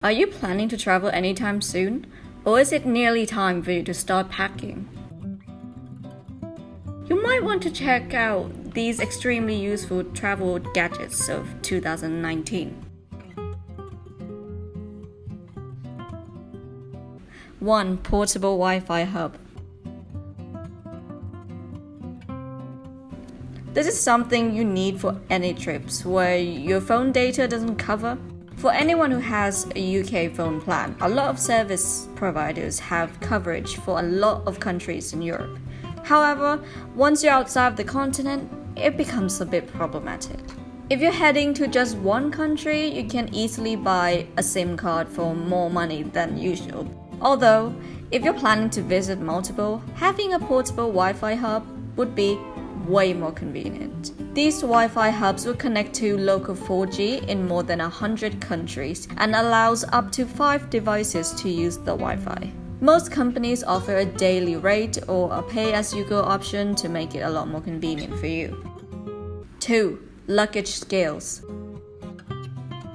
Are you planning to travel anytime soon? Or is it nearly time for you to start packing? You might want to check out these extremely useful travel gadgets of 2019. 1. Portable Wi-Fi Hub. This is something you need for any trips where your phone data doesn't cover. For anyone who has a UK phone plan, a lot of service providers have coverage for a lot of countries in Europe. However, once you're outside the continent, it becomes a bit problematic. If you're heading to just one country, you can easily buy a SIM card for more money than usual. Although, if you're planning to visit multiple, having a portable Wi-Fi hub would be way more convenient. These Wi-Fi hubs will connect to local 4G in more than 100 countries and allows up to 5 devices to use the Wi-Fi. Most companies offer a daily rate or a pay-as-you-go option to make it a lot more convenient for you. 2. Luggage Scales.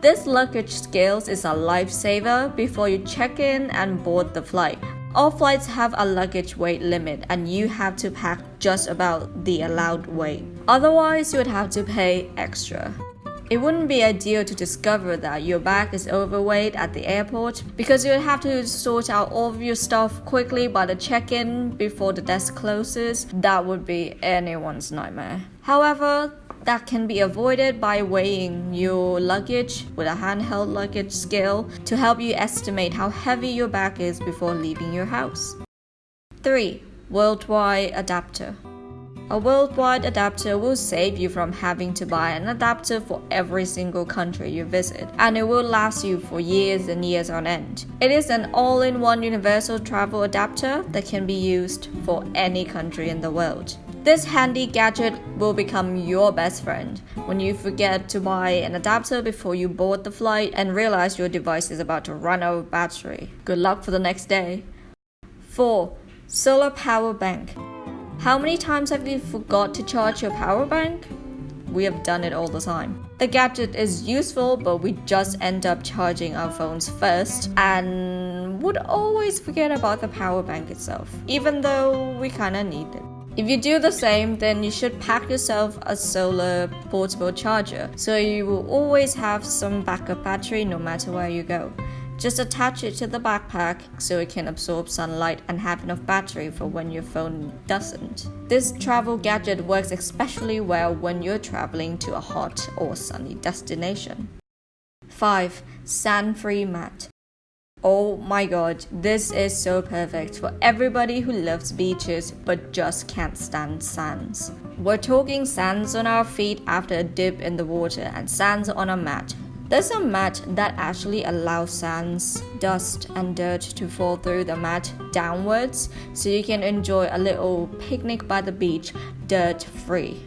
This luggage scales is a lifesaver before you check in and board the flight. All flights have a luggage weight limit and you have to pack just about the allowed weight. Otherwise, you would have to pay extra. It wouldn't be ideal to discover that your bag is overweight at the airport because you would have to sort out all of your stuff quickly by the check-in before the desk closes. That would be anyone's nightmare. However, that can be avoided by weighing your luggage with a handheld luggage scale to help you estimate how heavy your bag is before leaving your house. 3. Worldwide Adapter. A worldwide adapter will save you from having to buy an adapter for every single country you visit, and it will last you for years and years on end. It is an all-in-one universal travel adapter that can be used for any country in the world. This handy gadget will become your best friend when you forget to buy an adapter before you board the flight and realize your device is about to run out of battery. Good luck for the next day. 4. Solar Power Bank. How many times have you forgot to charge your power bank? We have done it all the time. The gadget is useful, but we just end up charging our phones first and would always forget about the power bank itself, even though we kinda need it. If you do the same, then you should pack yourself a solar portable charger, so you will always have some backup battery no matter where you go. Just attach it to the backpack so it can absorb sunlight and have enough battery for when your phone doesn't. This travel gadget works especially well when you're traveling to a hot or sunny destination. 5. Sand-free mat. Oh my god, this is so perfect for everybody who loves beaches but just can't stand sands. We're talking sands on our feet after a dip in the water and sands on a mat. There's a mat that actually allows sands, dust and dirt to fall through the mat downwards so you can enjoy a little picnic by the beach dirt-free.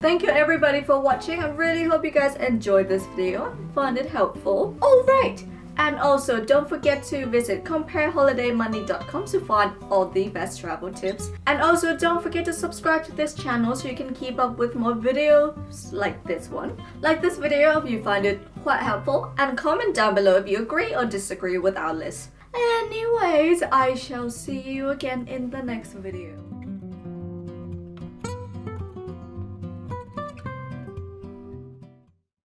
Thank you everybody for watching. I really hope you guys enjoyed this video and found it helpful. Alright! And also, don't forget to visit compareholidaymoney.com to find all the best travel tips. And also, don't forget to subscribe to this channel so you can keep up with more videos like this one. Like this video if you find it quite helpful. And comment down below if you agree or disagree with our list. Anyways, I shall see you again in the next video.